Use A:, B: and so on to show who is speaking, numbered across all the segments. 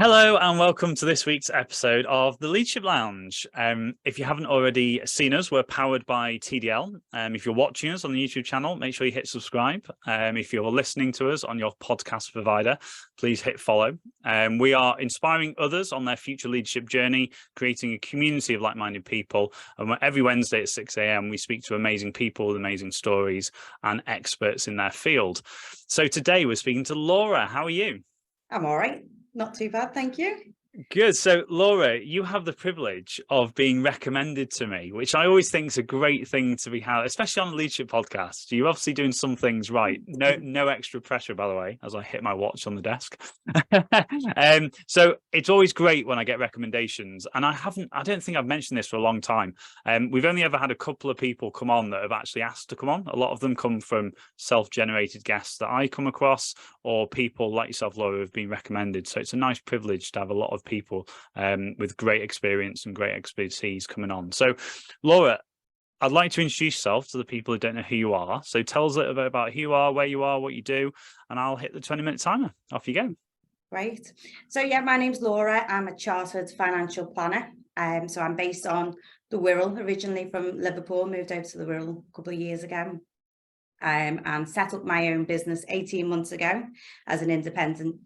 A: Hello and welcome to this week's episode of the Leadership Lounge. If you haven't already seen us, we're powered by TDL. If you're watching us on the YouTube channel, make sure you hit subscribe. If you're listening to us on your podcast provider, please hit follow. We are inspiring others on their future leadership journey, creating a community of like-minded people. And every Wednesday at 6 a.m, we speak to amazing people with amazing stories and experts in their field. So today we're speaking to Laura. How are you?
B: I'm all right. Not too bad, thank you.
A: Good. So, Laura, you have the privilege of being recommended to me, which I always think is a great thing to be had, especially on a leadership podcast. You're obviously doing some things right. No extra pressure, by the way, as I hit my watch on the desk. So it's always great when I get recommendations. And I don't think I've mentioned this for a long time. We've only ever had a couple of people come on that have actually asked to come on. A lot of them come from self-generated guests that I come across, or people like yourself, Laura, who have been recommended. So it's a nice privilege to have a lot of people with great experience and great expertise coming on. So, Laura, I'd like to introduce yourself to the people who don't know who you are. So tell us a little bit about who you are, where you are, what you do, and I'll hit the 20-minute timer. Off you go.
B: Great. So yeah, my name's Laura. I'm a chartered financial planner. So I'm based on the Wirral, originally from Liverpool, moved over to the Wirral a couple of years ago. And set up my own business 18 months ago as an independent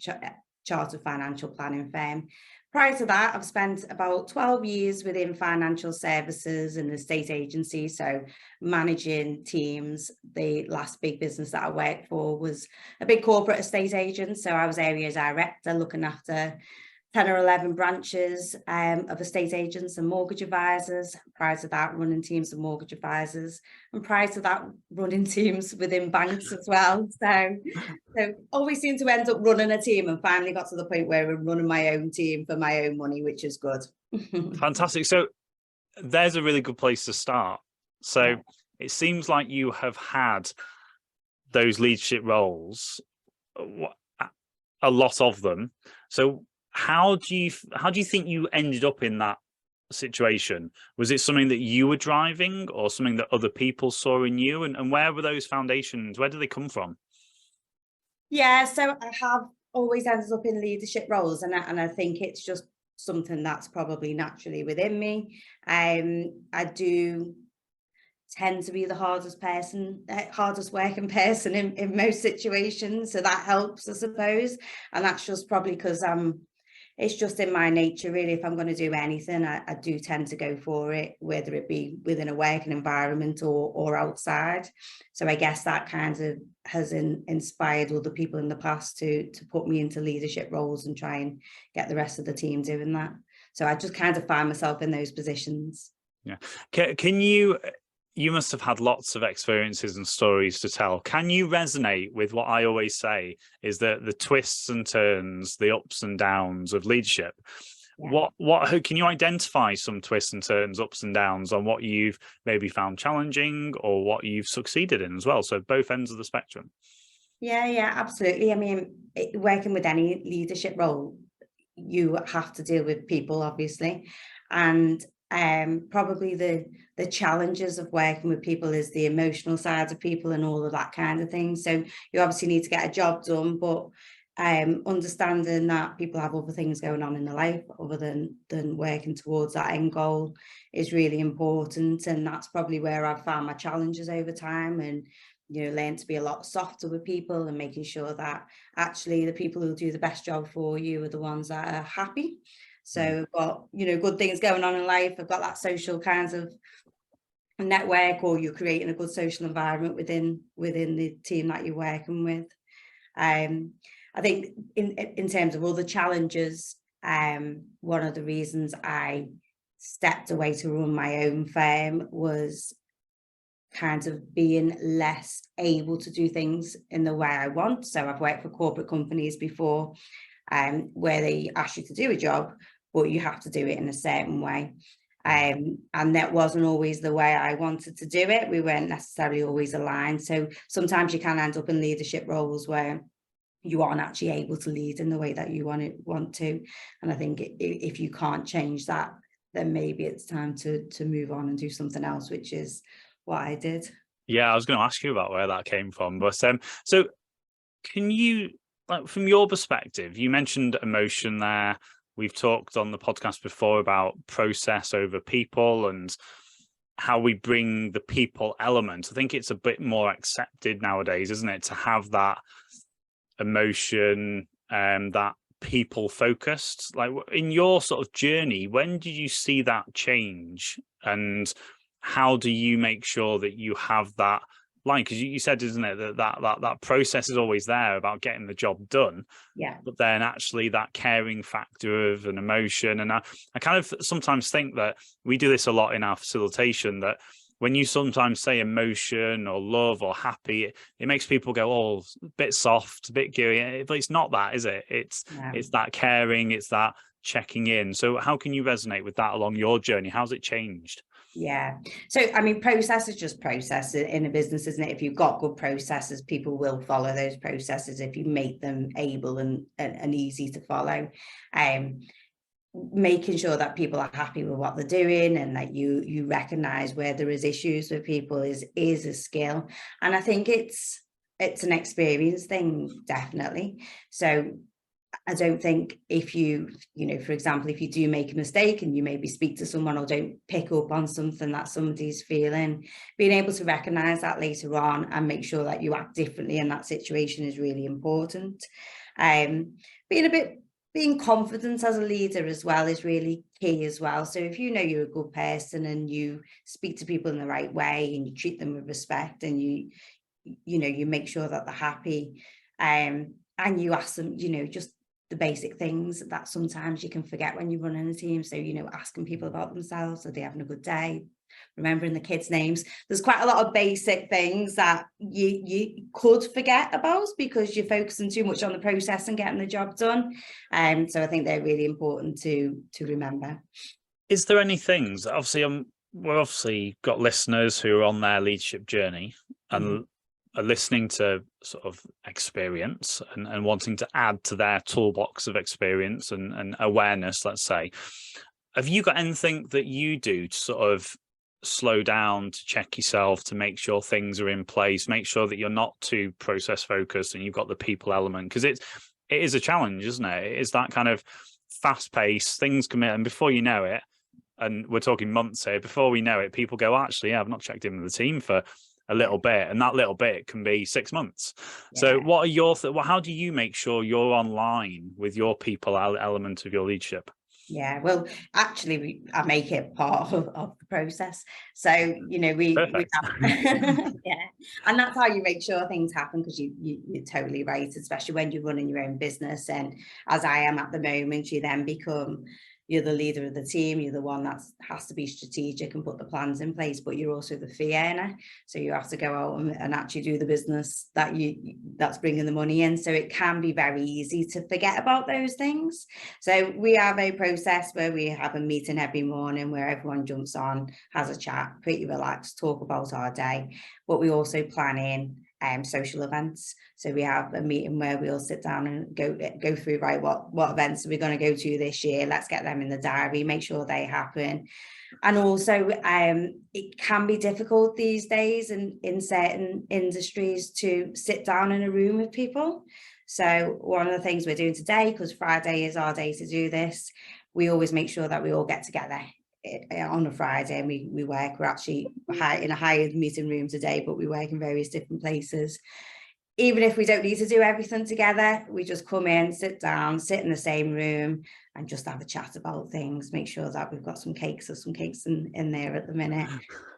B: chartered financial planning firm. Prior to that, I've spent about 12 years within financial services and estate agency, so managing teams. The last big business that I worked for was a big corporate estate agent, so I was area director looking after 10 or 11 branches of estate agents and mortgage advisors. Prior to that, running teams of mortgage advisors, and prior to that, running teams within banks as well. So always seem to end up running a team, and finally got to the point where I'm running my own team for my own money, which is good.
A: Fantastic. So there's a really good place to start. So yeah. It seems like you have had those leadership roles, a lot of them. So how do you think you ended up in that situation? Was it something that you were driving, or something that other people saw in you? And where were those foundations? Where do they come from?
B: Yeah, so I have always ended up in leadership roles, and I think it's just something that's probably naturally within me. I do tend to be the hardest working person in most situations, so that helps, I suppose. And that's just probably because it's just in my nature, really. If I'm going to do anything, I do tend to go for it, whether it be within a working environment or outside. So I guess that kind of has inspired other people in the past to put me into leadership roles and try and get the rest of the team doing that. So I just kind of find myself in those positions.
A: Yeah. Can you must have had lots of experiences and stories to tell. Can you resonate with what I always say is that the twists and turns, the ups and downs of leadership? Yeah. What can you identify some twists and turns, ups and downs on what you've maybe found challenging or what you've succeeded in as well? So both ends of the spectrum.
B: Yeah, absolutely. I mean, working with any leadership role, you have to deal with people, obviously, and probably the challenges of working with people is the emotional side of people and all of that kind of thing. So you obviously need to get a job done, but understanding that people have other things going on in their life other than working towards that end goal is really important. And that's probably where I've found my challenges over time, and learn to be a lot softer with people and making sure that actually the people who do the best job for you are the ones that are happy. So I've got, good things going on in life. I've got that social kinds of network, or you're creating a good social environment within the team that you're working with. I think in terms of other challenges, one of the reasons I stepped away to run my own firm was kind of being less able to do things in the way I want. So I've worked for corporate companies before, where they ask you to do a job, but you have to do it in a certain way. And that wasn't always the way I wanted to do it. We weren't necessarily always aligned. So sometimes you can end up in leadership roles where you aren't actually able to lead in the way that you want to. And I think if you can't change that, then maybe it's time to move on and do something else, which is what I did.
A: Yeah, I was going to ask you about where that came from. But so can you like from your perspective, you mentioned emotion there. We've talked on the podcast before about process over people and how we bring the people element. I think it's a bit more accepted nowadays, isn't it, to have that emotion and that people focused. Like in your sort of journey, when did you see that change, and how do you make sure that you have that line? Because you said, isn't it, that process is always there about getting the job done, but then actually that caring factor of an emotion. And I kind of sometimes think that we do this a lot in our facilitation, that when you sometimes say emotion or love or happy, it makes people go, oh, a bit soft, a bit gooey. But it's not that, is it? It's that caring, it's that checking in. So how can you resonate with that along your journey? How's it changed?
B: Yeah. So, I mean, process is just process in a business, isn't it? If you've got good processes, people will follow those processes if you make them able and easy to follow. Making sure that people are happy with what they're doing and that you recognize where there is issues with people is a skill. And I think it's an experience thing, definitely. So I don't think if you know, for example, if you do make a mistake and you maybe speak to someone or don't pick up on something that somebody's feeling, being able to recognize that later on and make sure that you act differently in that situation is really important. Being confident as a leader as well is really key as well. So if you know you're a good person and you speak to people in the right way and you treat them with respect and you make sure that they're happy, and you ask them, just the basic things that sometimes you can forget when you're running a team. So, asking people about themselves, are they having a good day? Remembering the kids' names. There's quite a lot of basic things that you could forget about because you're focusing too much on the process and getting the job done. So I think they're really important to remember.
A: Is there any things, obviously, we've obviously got listeners who are on their leadership journey and are listening to sort of experience and wanting to add to their toolbox of experience and awareness, let's say. Have you got anything that you do to sort of slow down, to check yourself, to make sure things are in place, make sure that you're not too process focused and you've got the people element? Because it is a challenge, isn't it? It is that kind of fast pace, things come in, and before you know it, and we're talking months here, before we know it, people go, actually, yeah, I've not checked in with the team for a little bit, and that little bit can be 6 months. So what are your how do you make sure you're online with your people element of your leadership?
B: Yeah, well, actually, I make it part of the process. So, we have, yeah, and that's how you make sure things happen, because you're totally right, especially when you're running your own business. And as I am at the moment, you then become, you're the leader of the team, you're the one that has to be strategic and put the plans in place, but you're also the fee earner. So you have to go out and actually do the business that's bringing the money in. So it can be very easy to forget about those things. So we have a process where we have a meeting every morning where everyone jumps on, has a chat, pretty relaxed, talk about our day, but we also plan in social events. So we have a meeting where we'll sit down and go through, right, what events are we going to go to this year? Let's get them in the diary, make sure they happen. And also it can be difficult these days in certain industries to sit down in a room with people. So one of the things we're doing today, because Friday is our day to do this, we always make sure that we all get together on a Friday, and we work. We're actually in a hired meeting room today, but we work in various different places. Even if we don't need to do everything together, we just come in, sit down, sit in the same room and just have a chat about things, make sure that we've got some cakes in there at the minute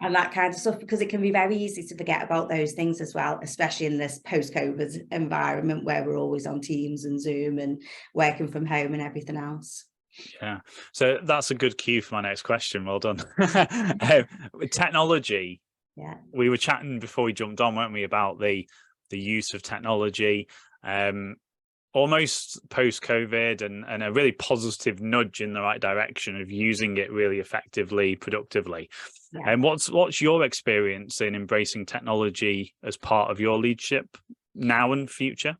B: and that kind of stuff, because it can be very easy to forget about those things as well, especially in this post-COVID environment where we're always on Teams and Zoom and working from home and everything else.
A: Yeah, so that's a good cue for my next question. Well done. With technology, we were chatting before we jumped on, weren't we, about the use of technology, almost post-COVID, and a really positive nudge in the right direction of using it really effectively, productively. And what's your experience in embracing technology as part of your leadership now and future?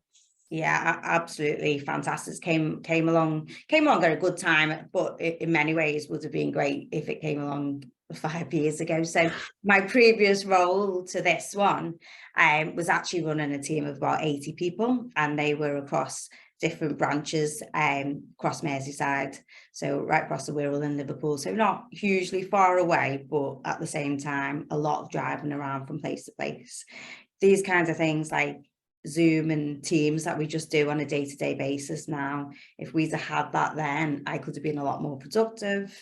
B: Yeah, absolutely fantastic. Came along at a good time, but in many ways would have been great if it came along 5 years ago. So my previous role to this one was actually running a team of about 80 people, and they were across different branches across Merseyside, so right across the Wirral in Liverpool, so not hugely far away, but at the same time a lot of driving around from place to place. These kinds of things like Zoom and Teams that we just do on a day-to-day basis now, if we'd have had that then, I could have been a lot more productive.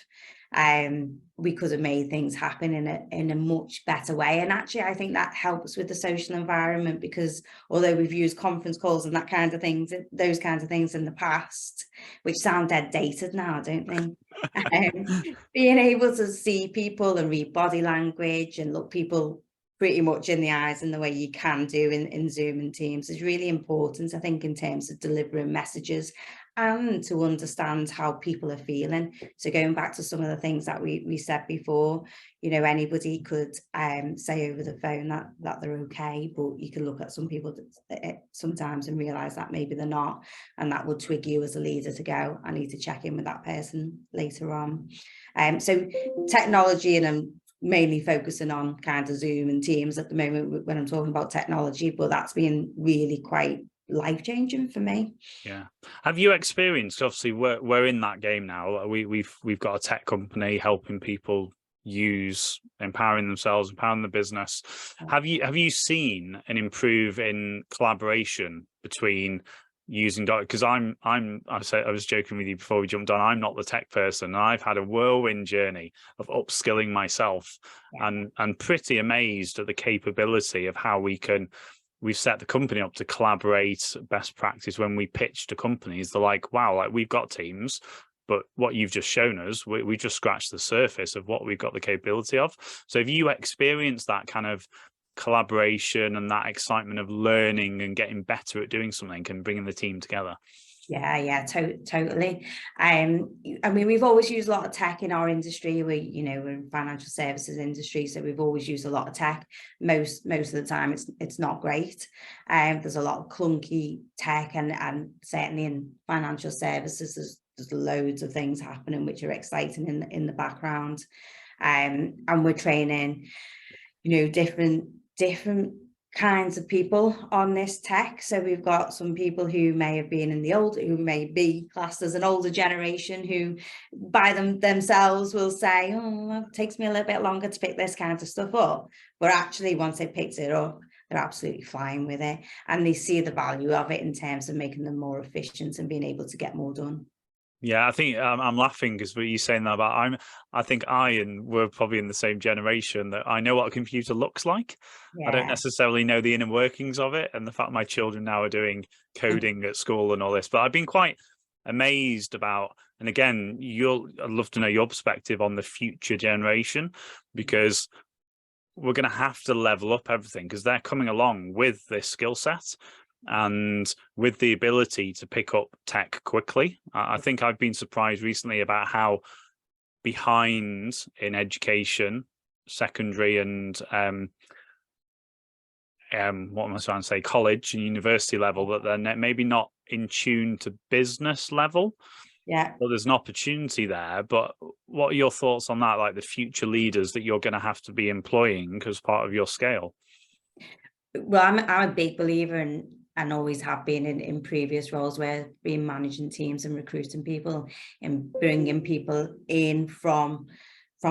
B: We could have made things happen in a much better way. And actually, I think that helps with the social environment, because although we've used conference calls and that kind of things, those kinds of things in the past, which sound dead dated now, don't they? Being able to see people and read body language and look people pretty much in the eyes in the way you can do in Zoom and Teams is really important, I think, in terms of delivering messages and to understand how people are feeling. So going back to some of the things that we said before, you know, anybody could say over the phone that they're okay, but you can look at some people sometimes and realize that maybe they're not, and that will twig you as a leader to go, I need to check in with that person later on. So technology, and I'm mainly focusing on kind of Zoom and Teams at the moment when I'm talking about technology, but that's been really quite life-changing for me.
A: Yeah. Have you experienced, obviously we're in that game now, we've got a tech company helping people empowering themselves, empowering the business. Have you seen an improve in collaboration between using, because I was joking with you before we jumped on, I'm not the tech person, and I've had a whirlwind journey of upskilling myself, and pretty amazed at the capability of how we've set the company up to collaborate best practice. When we pitch to companies, they're like, wow, like we've got teams, but what you've just shown us, we just scratched the surface of what we've got the capability of. So have you experienced that kind of collaboration and that excitement of learning and getting better at doing something and bringing the team together?
B: Yeah, totally. I mean, we've always used a lot of tech in our industry. We're in financial services industry, so we've always used a lot of tech. Most of the time, it's not great. There's a lot of clunky tech, and certainly in financial services, there's loads of things happening which are exciting in the background. And we're training, different kinds of people on this tech. So we've got some people who may have been who may be classed as an older generation, who by themselves will say, oh, it takes me a little bit longer to pick this kind of stuff up. But actually, once they've picked it up, they're absolutely flying with it. And they see the value of it in terms of making them more efficient and being able to get more done.
A: Yeah, I think I'm laughing because what you're saying that about I think and we're probably in the same generation, that I know what a computer looks like. Yeah. I don't necessarily know the inner workings of it, and the fact my children now are doing coding at school and all this. But I've been quite amazed about, and again, I'd love to know your perspective on the future generation, because we're going to have to level up everything, because they're coming along with this skill set and with the ability to pick up tech quickly. I think I've been surprised recently about how behind in education, secondary and what am I trying to say, college and university level, that they're maybe not in tune to business level. Yeah. Well, there's an opportunity there, but what are your thoughts on that, like the future leaders that you're going to have to be employing as part of your scale?
B: Well, I'm a big believer and always have been in previous roles where being managing teams and recruiting people and bringing people in from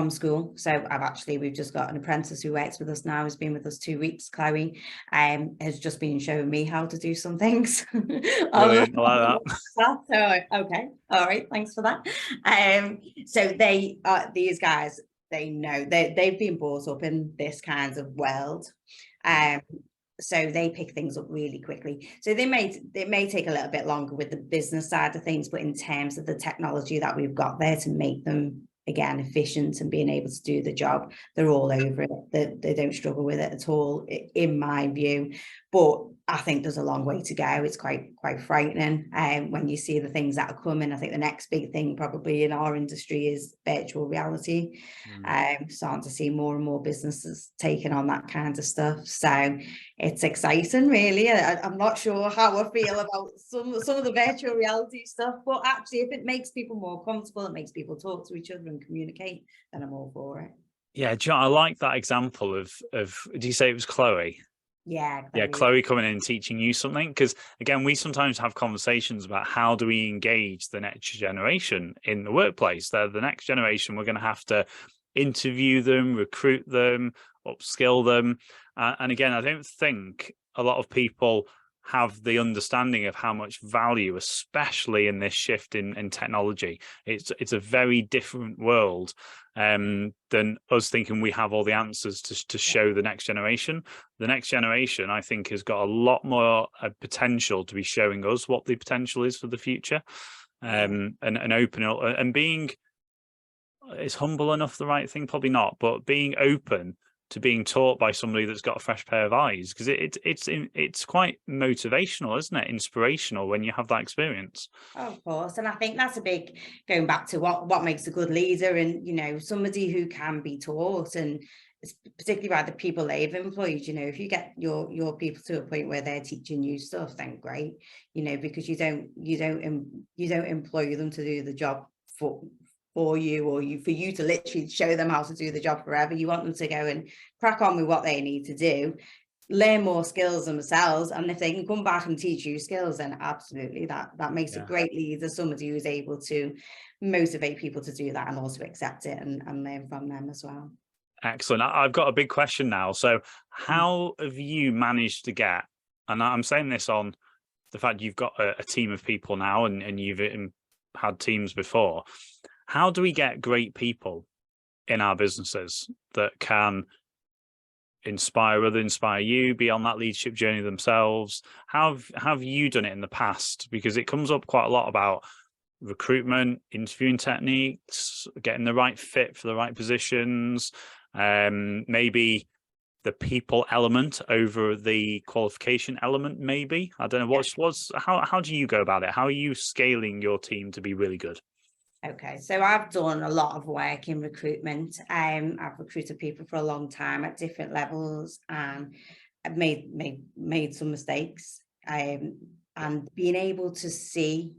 B: school. So we've just got an apprentice who works with us now, who's been with us 2 weeks, Chloe, has just been showing me how to do some things.
A: Brilliant, I like that.
B: So, okay, all right, thanks for that. So these guys, they know they've been brought up in this kind of world. So they pick things up really quickly. So it may take a little bit longer with the business side of things, but in terms of the technology that we've got there to make them, again, efficient and being able to do the job, they're all over it. They don't struggle with it at all, in my view. But I think there's a long way to go. It's quite frightening when you see the things that are coming. I think the next big thing probably in our industry is virtual reality. Starting to see more and more businesses taking on that kind of stuff. So it's exciting, really. I'm not sure how I feel about some of the virtual reality stuff, but actually, if it makes people more comfortable, it makes people talk to each other and communicate, then I'm all for it.
A: Yeah, John, I like that example of do you say it was Chloe?
B: Yeah,
A: Yeah,
B: Chloe.
A: Chloe coming in and teaching you something. Because again, we sometimes have conversations about how do we engage the next generation in the workplace. They're the next generation. We're going to have to interview them, recruit them, upskill them. And again, I don't think a lot of people have the understanding of how much value, especially in this shift in technology. It's a very different world than us thinking we have all the answers to show the next generation. The next generation, I think, has got a lot more potential to be showing us what the potential is for the future, and open up and being, is humble enough the right thing? Probably not, but being open to being taught by somebody that's got a fresh pair of eyes, because it's quite motivational, isn't it? Inspirational when you have that experience.
B: Of course, and I think that's a big, going back to what makes a good leader, and somebody who can be taught, and particularly by the people they've employed. If you get your people to a point where they're teaching you stuff, then great. Because you don't employ them to do the job for you, or for you to literally show them how to do the job forever. You want them to go and crack on with what they need to do, learn more skills themselves, and if they can come back and teach you skills, then absolutely that makes a great leader, somebody who's able to motivate people to do that and also accept it and learn from them as well.
A: Excellent. I've got a big question now. So how have you managed to get, and I'm saying this on the fact you've got a team of people now, and you've had teams before, how do we get great people in our businesses that can inspire you, be on that leadership journey themselves? How have you done it in the past? Because it comes up quite a lot about recruitment, interviewing techniques, getting the right fit for the right positions, maybe the people element over the qualification element, maybe. I don't know. How do you go about it? How are you scaling your team to be really good?
B: Okay, so I've done a lot of work in recruitment. I've recruited people for a long time at different levels, and I've made some mistakes. And being able to see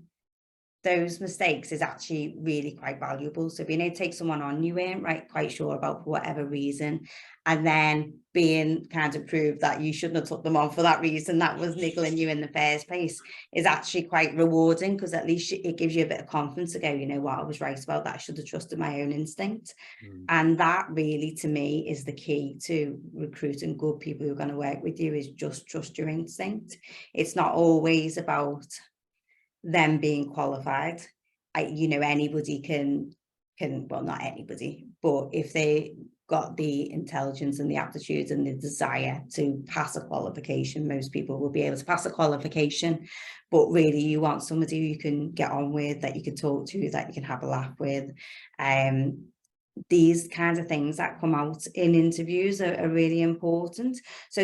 B: those mistakes is actually really quite valuable. So being able to take someone on you weren't quite sure about, for whatever reason, and then being kind of proved that you shouldn't have took them on for that reason, that was niggling you in the first place, is actually quite rewarding, because at least it gives you a bit of confidence to go, you know what, I was right about that. I should have trusted my own instinct. And that really, to me, is the key to recruiting good people who are going to work with you, is just trust your instinct. It's not always about them being qualified. Anybody can, well, not anybody, but if they got the intelligence and the aptitude and the desire to pass a qualification, most people will be able to pass a qualification. But really, you want somebody who you can get on with, that you can talk to, that you can have a laugh with. These kinds of things that come out in interviews are really important. So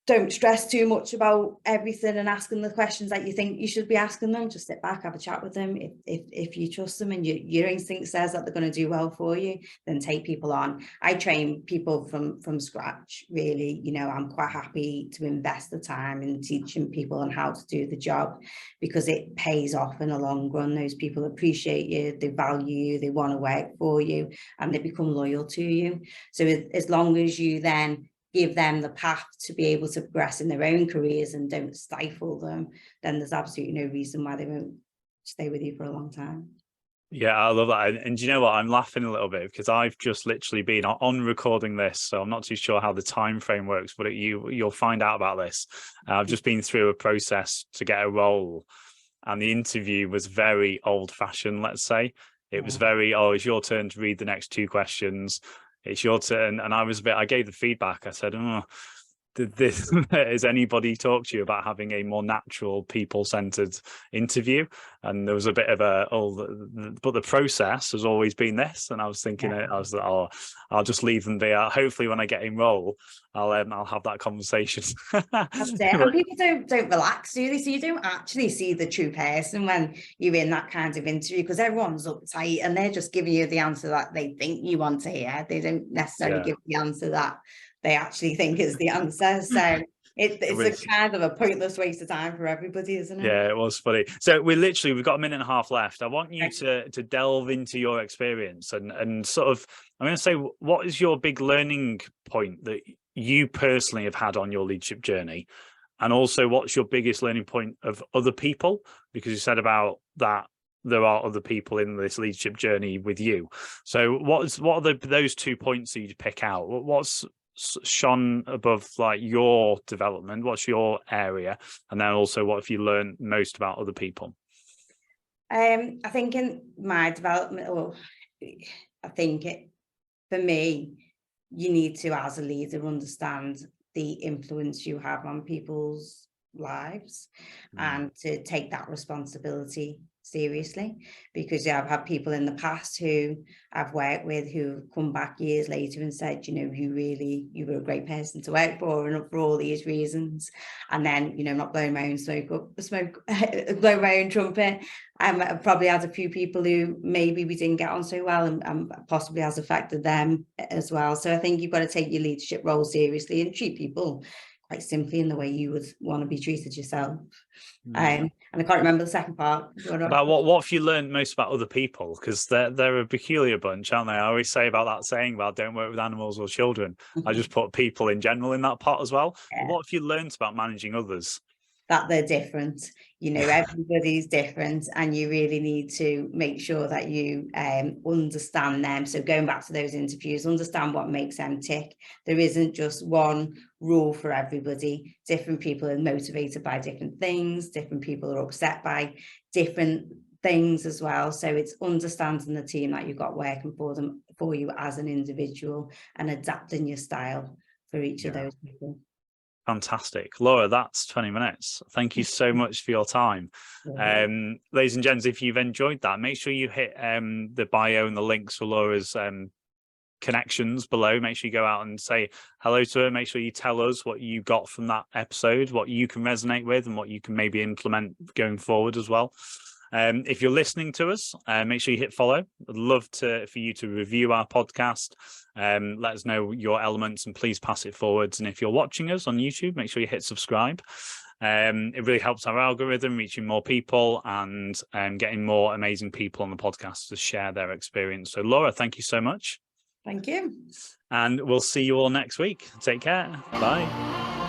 B: don't stress too much about everything and asking the questions that you think you should be asking them. Just sit back, have a chat with them. If you trust them and your instinct says that they're going to do well for you, then take people on. I train people from scratch, really. I'm quite happy to invest the time in teaching people on how to do the job, because it pays off in the long run. Those people appreciate you, they value you, they want to work for you, and they become loyal to you. So as long as you then give them the path to be able to progress in their own careers and don't stifle them, then there's absolutely no reason why they won't stay with you for a long time.
A: Yeah, I love that. And you know what? I'm laughing a little bit because I've just literally been on recording this, so I'm not too sure how the time frame works, but you'll find out about this. I've just been through a process to get a role, and the interview was very old-fashioned, let's say. It was very, it's your turn to read the next two questions. It's your turn. And I gave the feedback. I said, has anybody talked to you about having a more natural, people-centered interview? And there was a bit of but the process has always been this. And I was thinking, I was like, I'll just leave them there. Hopefully when I get in role, I'll have that conversation.
B: That's it. And people don't relax, do they? So you don't actually see the true person when you're in that kind of interview, because everyone's uptight and they're just giving you the answer that they think you want to hear. They don't necessarily give the answer that they actually think is the answer. So it's a kind of a pointless waste of time for everybody, isn't it?
A: Yeah, it was funny. So we've got a minute and a half left. I want you to delve into your experience and sort of, I'm going to say, what is your big learning point that you personally have had on your leadership journey? And also, what's your biggest learning point of other people? Because you said about that there are other people in this leadership journey with you. So what are those 2 points that you'd pick out? What's shone above like your development? What's your area? And then also, what have you learned most about other people?
B: I think in my development, for me, you need to, as a leader, understand the influence you have on people's lives and to take that responsibility seriously, because I've had people in the past who I've worked with who've come back years later and said, you were a great person to work for, and for all these reasons. And then, not blowing my own blow my own trumpet. I've probably had a few people who maybe we didn't get on so well, and possibly has affected them as well. So I think you've got to take your leadership role seriously and treat people quite simply in the way you would want to be treated yourself. And I can't remember the second part.
A: About what have you learned most about other people? Because they're a peculiar bunch, aren't they? I always say about that saying about don't work with animals or children. I just put people in general in that pot as well.
B: Yeah.
A: But what have you learned about managing others?
B: That they're different, everybody's different, and you really need to make sure that you understand them. So going back to those interviews, understand what makes them tick. There isn't just one rule for everybody. Different people are motivated by different things. Different people are upset by different things as well. So it's understanding the team that you've got working for you as an individual, and adapting your style for each of those people.
A: Fantastic. Laura, that's 20 minutes. Thank you so much for your time. Ladies and gents, if you've enjoyed that, make sure you hit the bio and the links for Laura's connections below. Make sure you go out and say hello to her. Make sure you tell us what you got from that episode, what you can resonate with, and what you can maybe implement going forward as well. If you're listening to us, make sure you hit follow. I'd love for you to review our podcast. Let us know your elements and please pass it forwards. And if you're watching us on YouTube, make sure you hit subscribe. It really helps our algorithm reaching more people and getting more amazing people on the podcast to share their experience. So Laura, thank you so much.
B: Thank you.
A: And we'll see you all next week. Take care. Bye.